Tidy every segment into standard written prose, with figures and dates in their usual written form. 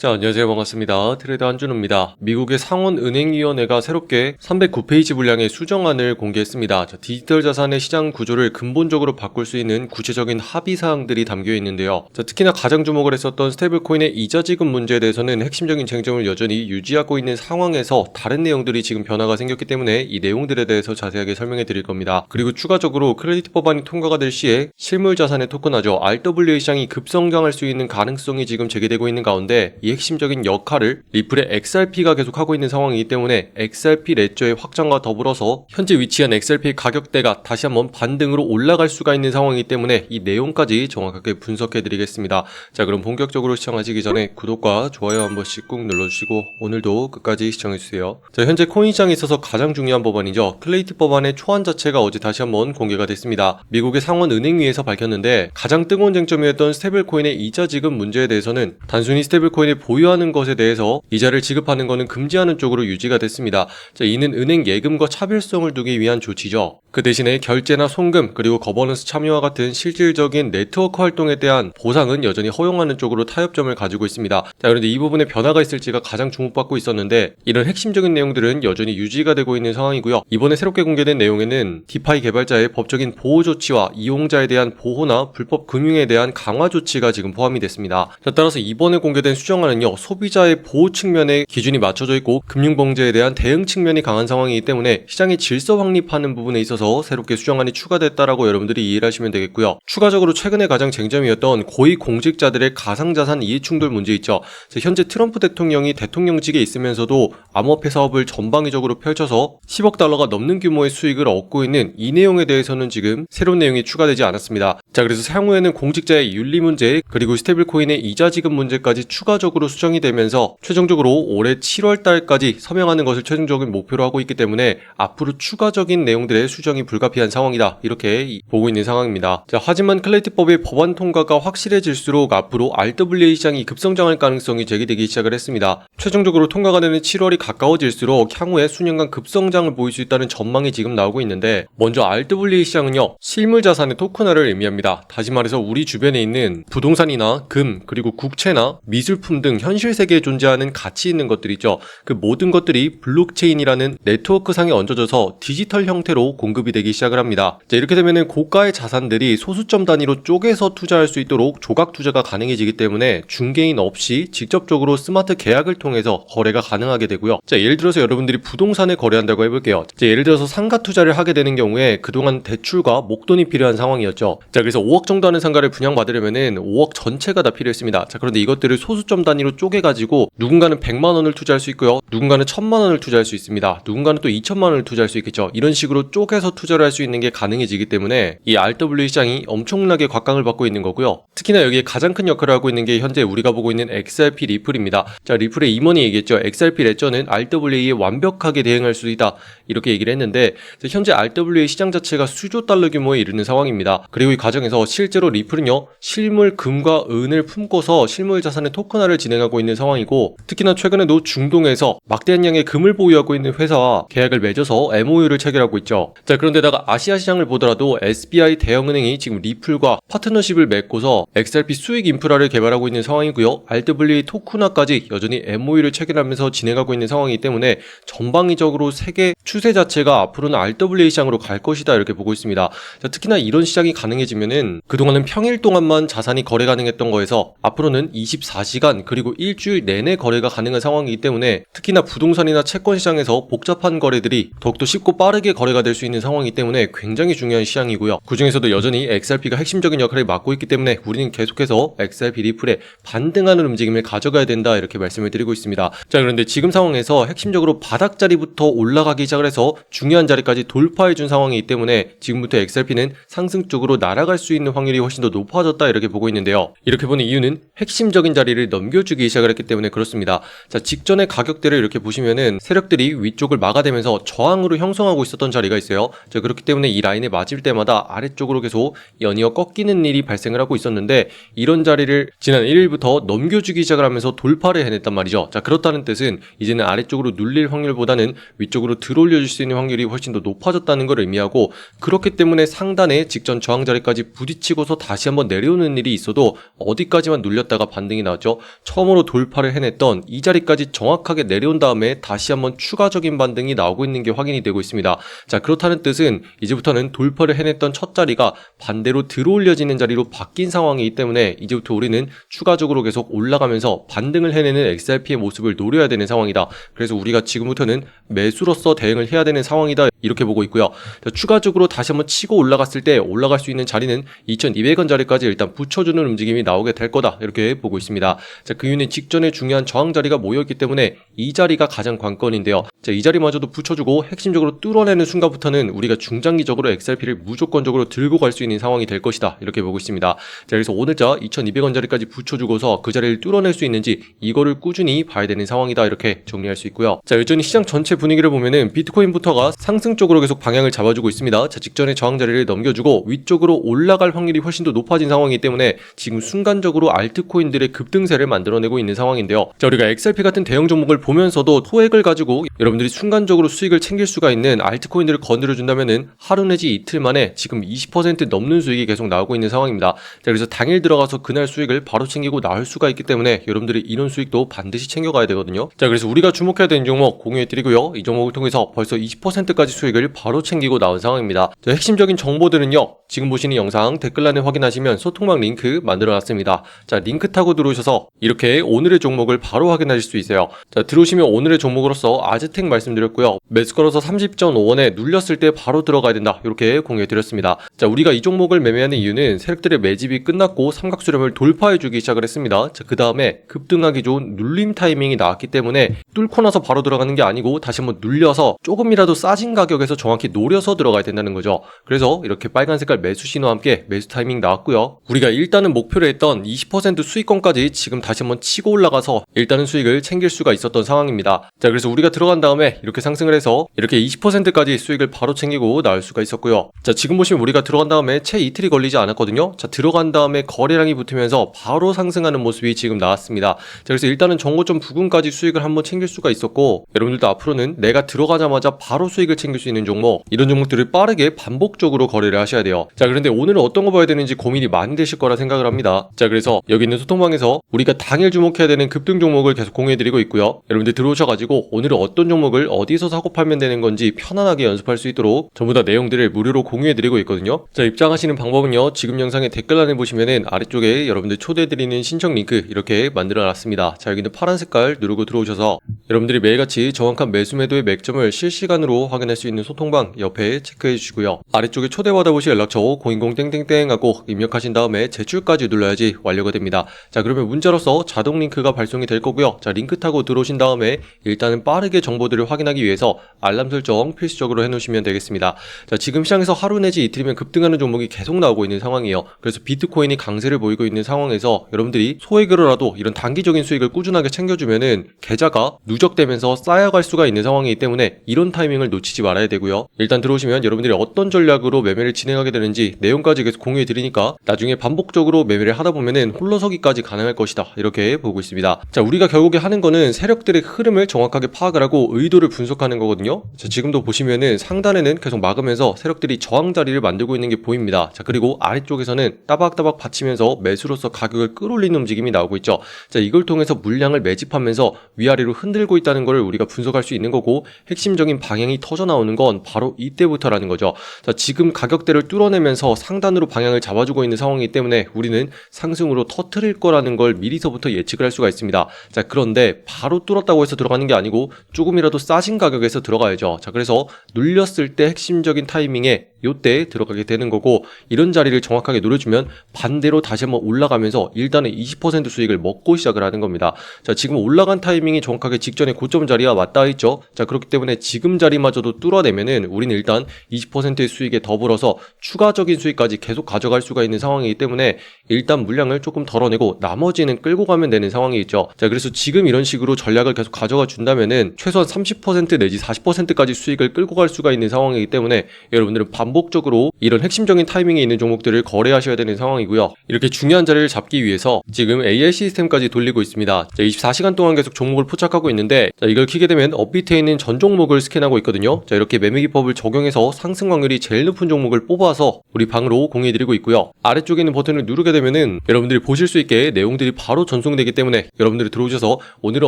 자, 안녕하세요. 반갑습니다. 트레이더 한준호입니다. 미국의 상원은행위원회가 새롭게 309페이지 분량의 수정안을 공개했습니다. 디지털 자산의 시장 구조를 근본적으로 바꿀 수 있는 구체적인 합의사항들이 담겨 있는데요. 특히나 가장 주목을 했었던 스테이블코인의 이자 지급 문제에 대해서는 핵심적인 쟁점을 여전히 유지하고 있는 상황에서 다른 내용들이 지금 변화가 생겼기 때문에 이 내용들에 대해서 자세하게 설명해 드릴 겁니다. 그리고 추가적으로 크레디트 법안이 통과가 될 시에 실물 자산의 토큰화죠. RWA 시장이 급성장할 수 있는 가능성이 지금 제기되고 있는 가운데 이 핵심적인 역할을 리플의 XRP가 계속하고 있는 상황이기 때문에 XRP 레저의 확장과 더불어서 현재 위치한 XRP의 가격대가 다시 한번 반등으로 올라갈 수가 있는 상황이기 때문에 이 내용까지 정확하게 분석해 드리겠습니다. 자, 그럼 본격적으로 시청하시기 전에 구독과 좋아요 한 번씩 꾹 눌러주시고 오늘도 끝까지 시청해주세요. 자, 현재 코인 시장에 있어서 가장 중요한 법안이죠. 클레이트 법안의 초안 자체가 어제 다시 한번 공개가 됐습니다. 미국의 상원은행위에서 밝혔는데 가장 뜨거운 쟁점이었던 스테이블코인의 이자 지급 문제에 대해서는 단순히 스테이블코인의 보유하는 것에 대해서 이자를 지급하는 것은 금지하는 쪽으로 유지가 됐습니다. 자, 이는 은행 예금과 차별성을 두기 위한 조치죠. 그 대신에 결제나 송금 그리고 거버넌스 참여와 같은 실질적인 네트워크 활동에 대한 보상은 여전히 허용하는 쪽으로 타협점을 가지고 있습니다. 자, 그런데 이 부분에 변화가 있을지가 가장 주목받고 있었는데 이런 핵심적인 내용들은 여전히 유지가 되고 있는 상황이고요. 이번에 새롭게 공개된 내용에는 디파이 개발자의 법적인 보호 조치와 이용자에 대한 보호나 불법 금융에 대한 강화 조치가 지금 포함이 됐습니다. 자, 따라서 이번에 공개된 수정안은요, 소비자의 보호 측면에 기준이 맞춰져 있고 금융범죄에 대한 대응 측면이 강한 상황이기 때문에 시장의 질서 확립하는 부분에 있어서 새롭게 수정안이 추가됐다라고 여러분들이 이해를 하시면 되겠고요. 추가적으로 최근에 가장 쟁점이었던 고위공직자들의 가상자산 이해충돌 문제 있죠. 현재 트럼프 대통령이 대통령직에 있으면서도 암호화폐 사업을 전방위적으로 펼쳐서 10억 달러가 넘는 규모의 수익을 얻고 있는 이 내용에 대해서는 지금 새로운 내용이 추가되지 않았습니다. 자, 그래서 향후에는 공직자의 윤리 문제 그리고 스테이블코인의 이자 지급 문제까지 추가적으로 수정이 되면서 최종적으로 올해 7월 달까지 서명하는 것을 최종적인 목표로 하고 있기 때문에 앞으로 추가적인 내용들의 수정이 불가피한 상황이다, 이렇게 보고 있는 상황입니다. 자, 하지만 클레이트법의 법안 통과가 확실해질수록 앞으로 RWA 시장이 급성장할 가능성이 제기되기 시작을 했습니다. 최종적으로 통과가 되는 7월이 가까워질수록 향후에 수년간 급성장을 보일 수 있다는 전망이 지금 나오고 있는데, 먼저 RWA 시장은요, 실물 자산의 토큰화를 의미합니다. 다시 말해서 우리 주변에 있는 부동산이나 금 그리고 국채나 미술품 등 현실 세계에 존재하는 가치 있는 것들 있죠. 그 모든 것들이 블록체인이라는 네트워크 상에 얹어져서 디지털 형태로 공급이 되기 시작을 합니다. 자, 이렇게 되면은 고가의 자산들이 소수점 단위로 쪼개서 투자할 수 있도록 조각 투자가 가능해지기 때문에 중개인 없이 직접적으로 스마트 계약을 통해서 거래가 가능하게 되고요. 자, 예를 들어서 여러분들이 부동산을 거래한다고 해볼게요. 자, 예를 들어서 상가 투자를 하게 되는 경우에 그동안 대출과 목돈이 필요한 상황이었죠. 자, 그래서 5억 정도 하는 상가를 분양받으려면은 5억 전체가 다 필요했습니다. 자, 그런데 이것들을 소수점 단위로 쪼개가지고 누군가는 100만 원을 투자할 수 있고요. 누군가는 1000만 원을 투자할 수 있습니다. 누군가는 또 2000만 원을 투자할 수 있겠죠. 이런 식으로 쪼개서 투자를 할 수 있는 게 가능해지기 때문에 이 RWA 시장이 엄청나게 곽강을 받고 있는 거고요. 특히나 여기에 가장 큰 역할을 하고 있는 게 현재 우리가 보고 있는 XRP 리플입니다. 자, 리플의 임원이 얘기했죠. XRP 레저는 RWA에 완벽하게 대응할 수 있다, 이렇게 얘기를 했는데, 현재 RWA 시장 자체가 수조 달러 규모에 이르는 상황입니다. 그리고 이 과정에서 실제로 리플은요, 실물 금과 은을 품고서 실물 자산의 토큰화를 진행하고 있는 상황이고, 특히나 최근에도 중동에서 막대한 양의 금을 보유하고 있는 회사와 계약을 맺어서 MOU를 체결하고 있죠. 자, 그런데다가 아시아 시장을 보더라도 SBI 대형은행이 지금 리플과 파트너십을 맺고서 XRP 수익 인프라를 개발하고 있는 상황이고요. RWA 토큰화까지 여전히 MOU를 체결하면서 진행하고 있는 상황이기 때문에 전방위적으로 세계 추세 자체가 앞으로는 RWA 시장으로 갈 것이다, 이렇게 보고 있습니다. 자, 특히나 이런 시장이 가능해지면은 그동안은 평일 동안만 자산이 거래 가능했던 거에서 앞으로는 24시간 그리고 일주일 내내 거래가 가능한 상황이기 때문에 특히나 부동산이나 채권 시장에서 복잡한 거래들이 더욱더 쉽고 빠르게 거래가 될 수 있는 상황이기 때문에 굉장히 중요한 시장이고요. 그 중에서도 여전히 XRP가 핵심적인 역할을 맡고 있기 때문에 우리는 계속해서 XRP 리플에 반등하는 움직임을 가져가야 된다, 이렇게 말씀을 드리고 있습니다. 자, 그런데 지금 상황에서 핵심적으로 바닥자리부터 올라가기 시작을 해서 중요한 자리까지 돌파해준 상황이기 때문에 지금부터 XRP는 상승 쪽으로 날아갈 수 있는 확률이 훨씬 더 높아졌다, 이렇게 보고 있는데요. 이렇게 보는 이유는 핵심적인 자리를 넘겨주기 시작을 했기 때문에 그렇습니다. 자, 직전의 가격대를 이렇게 보시면은 세력들이 위쪽을 막아대면서 저항으로 형성하고 있었던 자리가 있어요. 자, 그렇기 때문에 이 라인에 맞을 때마다 아래쪽으로 계속 연이어 꺾이는 일이 발생을 하고 있었는데, 이런 자리를 지난 1일부터 넘겨주기 시작을 하면서 돌파를 해냈단 말이죠. 자, 그렇다는 뜻은 이제는 아래쪽으로 눌릴 확률보다는 위쪽으로 들어올려줄 수 있는 확률이 훨씬 더 높아졌다는 걸 의미하고, 그렇기 때문에 상단에 직전 저항 자리까지 부딪히고서 다시 한번 내려오는 일이 있어도 어디까지만 눌렸다가 반등이 나왔죠. 처음으로 돌파를 해냈던 이 자리까지 정확하게 내려온 다음에 다시 한번 추가적인 반등이 나오고 있는 게 확인이 되고 있습니다. 자, 그렇다는 뜻은 이제부터는 돌파를 해냈던 첫 자리가 반대로 들어올려지는 자리로 바뀐 상황이기 때문에 이제부터 우리는 추가적으로 계속 올라가면서 반등을 해내는 XRP의 모습을 노려야 되는 상황이다. 그래서 우리가 지금부터는 매수로서 대응을 해야 되는 상황이다, 이렇게 보고 있고요. 자, 추가적으로 다시 한번 치고 올라갔을 때 올라갈 수 있는 자리는 2200원 자리까지 일단 붙여주는 움직임이 나오게 될 거다, 이렇게 보고 있습니다. 자, 그 이유는 직전에 중요한 저항 자리가 모였기 때문에 이 자리가 가장 관건인데요. 자, 이 자리마저도 붙여주고 핵심적으로 뚫어내는 순간부터는 우리가 중장기적으로 XRP를 무조건적으로 들고 갈 수 있는 상황이 될 것이다, 이렇게 보고 있습니다. 자, 그래서 오늘자 2200원 자리까지 붙여주고서 그 자리를 뚫어낼 수 있는지 이거를 꾸준히 봐야 되는 상황이다, 이렇게 정리할 수 있고요. 자, 여전히 시장 전체 분위기를 보면은 비트코인부터가 상승 쪽으로 계속 방향을 잡아주고 있습니다. 자, 직전에 저항 자리를 넘겨주고 위쪽으로 올라갈 확률이 훨씬 더 높아진 상황이기 때문에 지금 순간적으로 알트코인들의 급등세를 만들어내고 있는 상황인데요. 자, 우리가 XRP 같은 대형 종목을 보면서도 소액을 가지고 여러분들이 순간적으로 수익을 챙길 수가 있는 알트코인들을 건드려준다면은 하루 내지 이틀 만에 지금 20% 넘는 수익이 계속 나오고 있는 상황입니다. 자, 그래서 당일 들어가서 그날 수익을 바로 챙기고 나올 수가 있기 때문에 여러분들이 이런 수익도 반드시 챙겨가야 되거든요. 자, 그래서 우리가 주목해야 되는 종목 공유해드리고요. 이 종목을 통해서 벌써 20%까지 수익을 바로 챙기고 나온 상황입니다. 자, 핵심적인 정보들은요, 지금 보시는 영상 댓글란에 확인하시면 소통방 링크 만들어놨습니다. 자, 링크 타고 들어오셔서 이렇게 오늘의 종목을 바로 확인하실 수 있어요. 자, 들어오시면 오늘의 종목으로서 아즈텍 말씀드렸고요. 매수 걸어서 30.5원에 눌렸을 때 바로 들어가야 된다, 이렇게 공유해드렸습니다. 자, 우리가 이 종목을 매매하는 이유는 세력들의 매집이 끝났고 삼각수렴을 돌파해주기 시작을 했습니다. 자, 그 다음에 급등하기 좋은 눌림 타이밍이 나왔기 때문에 뚫고 나서 바로 들어가는 게 아니고 다시 한번 눌려서 조금이라도 싸진 가격에서 정확히 노려서 들어가야 된다는 거죠. 그래서 이렇게 빨간 색깔 매수 신호와 함께 매수 타이밍 나왔고요. 우리가 일단은 목표로 했던 20% 수익권까지 지금 다시 한번 치고 올라가서 일단은 수익을 챙길 수가 있었던 상황입니다. 자, 그래서 우리가 들어간 다음에 이렇게 상승을 해서 이렇게 20%까지 수익을 바로 챙기고 나올 수가 있었고요. 자, 지금 보시면 우리가 들어간 다음에 채 이틀이 걸리지 않았거든요. 자, 들어간 다음에 거래량이 붙으면서 바로 상승하는 모습이 지금 나왔습니다. 자, 그래서 일단은 정고점 부근까지 수익을 한번 챙길 수가 있었고, 여러분들도 앞으로는 내가 들어가자마자 바로 수익을 챙길 수 있는 종목, 이런 종목들을 빠르게 반복적으로 거래를 하셔야 돼요. 자, 그런데 오늘은 어떤 거 봐야 되는지 고민이 많이 되실 거라 생각을 합니다. 자, 그래서 여기 있는 소통방에서 우리가 당일 주목해야 되는 급등 종목을 계속 공유해드리고 있고요. 여러분들 들어오셔가지고 오늘은 어떤 종목을 어디서 사고 팔면 되는 건지 편안하게 연습할 수 있도록 전부 다 내용들을 무료로 공유해드리고 있거든요. 자, 입장하시는 방법은요, 지금 영상의 댓글란에 보시면은 아래쪽에 여러분들 초대해드리는 신청 링크 이렇게 만들어놨습니다. 자, 여기는 파란 색깔 누르고 들어오셔서 여러분들이 매일같이 정확한 매수 매도의 맥점을 실시간으로 확인할 수 있는 소통방 옆에 체크해 주시고요. 아래쪽에 초대받아보실 연락처 010 하고 입력하신 다음에 제출까지 눌러야지 완료가 됩니다. 자, 그러면 문자로서 자동 링크가 발송이 될 거고요. 자, 링크 타고 들어오신 다음에 일단은 빠르게 정보들을 확인하기 위해서 알람 설정 필수적으로 해놓으시면 되겠습니다. 자, 지금 시장에서 하루 내지 이틀이면 급등하는 종목이 계속 나오고 있는 상황이에요. 그래서 비트코인이 강세를 보이고 있는 상황에서 여러분들이 소액으로라도 이런 단기적인 수익을 꾸준하게 챙겨주면은 계좌가 누적되면서 쌓여갈 수가 있는 상황이기 때문에 이런 타이밍을 놓치지 말아야 되고요. 일단 들어오시면 여러분들이 어떤 전략으로 매매를 진행하게 되는지 내용까지 계속 공유해 드리니까 나중에 반복적으로 매매를 하다 보면은 홀로서기까지 가능할 것이다, 이렇게 보고 있습니다. 자, 우리가 결국에 하는 거는 세력들의 흐름을 정확하게 파악을 하고 의도를 분석하는 거거든요. 자, 지금도 보시면은 상단에는 계속 막으면서 세력들이 저항 자리를 만들고 있는 게 보입니다. 자, 그리고 아래쪽에서는 따박따박 받치면서 매수로서 가격을 끌어올리는 움직임이 나오고 있죠. 자, 이걸 통해서 물량을 매집하면서 위아래로 흔들고 있다는 걸 우리가 분석할 수 있는 거고, 핵심적인 방향이 터져 나오는 건 바로 이때부터라는 거죠. 자, 지금 가격대를 뚫어내면서 상단으로 방향을 잡아주고 있는 상황이기 때문에 우리는 상승으로 터트릴 거라는 걸 미리서부터 예측을 할 수가 있습니다. 자, 그런데 바로 뚫었다고 해서 들어가는 게 아니고 조금이라도 싸진 가격에서 들어가야죠. 자, 그래서 눌렸을 때 핵심적인 타이밍에 요때 들어가게 되는 거고, 이런 자리를 정확하게 노려주면 반대로 다시 한번 올라가면서 일단은 20% 수익을 먹고 시작을 하는 겁니다. 자, 지금 올라간 타이밍이 정확하게 직전에 고점 자리와 맞닿아 있죠. 자, 그렇기 때문에 지금 자리마저도 뚫어내면은 우리는 일단 20%의 수익에 더불어서 추가적인 수익까지 계속 가져갈 수가 있는 상황이기 때문에 일단 물량을 조금 덜어내고 나머지는 끌고 가면 되는 상황이 있죠. 자, 그래서 지금 이런 식으로 전략을 계속 가져가 준다면은 최소한 30% 내지 40%까지 수익을 끌고 갈 수가 있는 상황이기 때문에 여러분들은 반복적으로 이런 핵심적인 타이밍에 있는 종목들을 거래하셔야 되는 상황이고요. 이렇게 중요한 자리를 잡기 위해서 지금 AI 시스템까지 돌리고 있습니다. 자, 24시간 동안 계속 종목을 포착하고 있는데, 자, 이걸 키게 되면 업비트에 있는 전 종목을 스캔하고 있거든요. 자, 이렇게 매매기법을 적용해서 상승 확률이 제일 높은 종목을 뽑아서 우리 방으로 공유해드리고 있고요. 아래쪽에 있는 버튼을 누르게 되면은 여러분들이 보실 수 있게 내용들이 바로 전 전송되기 때문에 여러분들이 들어오셔서 오늘은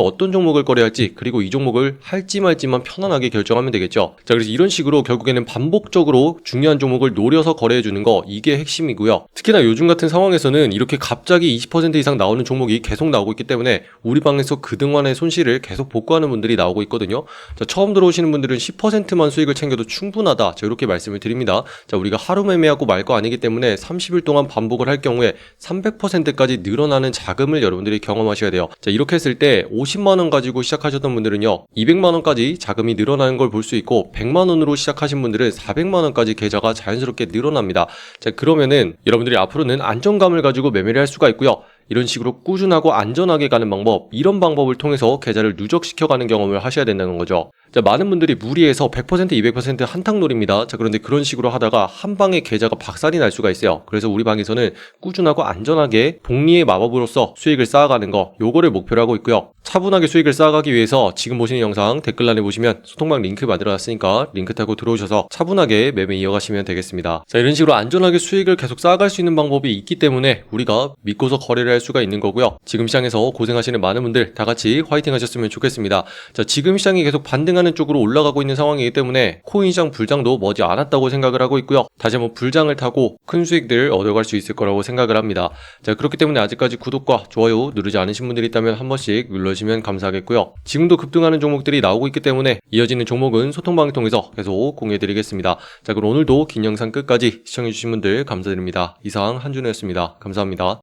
어떤 종목을 거래할지, 그리고 이 종목을 할지 말지만 편안하게 결정하면 되겠죠. 자, 그래서 이런 식으로 결국에는 반복적으로 중요한 종목을 노려서 거래해주는 거, 이게 핵심이고요. 특히나 요즘 같은 상황에서는 이렇게 갑자기 20% 이상 나오는 종목이 계속 나오고 있기 때문에 우리 방에서 그동안의 손실을 계속 복구하는 분들이 나오고 있거든요. 자, 처음 들어오시는 분들은 10%만 수익을 챙겨도 충분하다, 자, 이렇게 말씀을 드립니다. 자, 우리가 하루 매매하고 말 거 아니기 때문에 30일 동안 반복을 할 경우에 300%까지 늘어나는 자금을 여러분들이 경험하셔야 돼요. 자, 이렇게 했을 때 50만원 가지고 시작하셨던 분들은요, 200만원까지 자금이 늘어나는 걸 볼 수 있고, 100만원으로 시작하신 분들은 400만원까지 계좌가 자연스럽게 늘어납니다. 자, 그러면은 여러분들이 앞으로는 안정감을 가지고 매매를 할 수가 있고요. 이런 식으로 꾸준하고 안전하게 가는 방법, 이런 방법을 통해서 계좌를 누적시켜가는 경험을 하셔야 된다는 거죠. 자, 많은 분들이 무리해서 100%, 200% 한탕놀입니다. 자, 그런데 그런 식으로 하다가 한 방에 계좌가 박살이 날 수가 있어요. 그래서 우리 방에서는 꾸준하고 안전하게 복리의 마법으로서 수익을 쌓아가는 거, 요거를 목표로 하고 있고요. 차분하게 수익을 쌓아가기 위해서 지금 보시는 영상 댓글란에 보시면 소통방 링크 만들어놨으니까 링크 타고 들어오셔서 차분하게 매매 이어가시면 되겠습니다. 자, 이런 식으로 안전하게 수익을 계속 쌓아갈 수 있는 방법이 있기 때문에 우리가 믿고서 거래를 할 수가 있는 거고요. 지금 시장에서 고생하시는 많은 분들 다 같이 화이팅 하셨으면 좋겠습니다. 자, 지금 시장이 계속 반등하는 쪽으로 올라가고 있는 상황이기 때문에 코인 시장 불장도 머지 않았다고 생각을 하고 있고요. 다시 한번 불장을 타고 큰 수익들 얻어갈 수 있을 거라고 생각을 합니다. 자, 그렇기 때문에 아직까지 구독과 좋아요 누르지 않으신 분들이 있다면 한 번씩 눌러주시면 감사하겠고요. 지금도 급등하는 종목들이 나오고 있기 때문에 이어지는 종목은 소통방을 통해서 계속 공유해드리겠습니다. 자, 그럼 오늘도 긴 영상 끝까지 시청해주신 분들 감사드립니다. 이상 한준호였습니다. 감사합니다.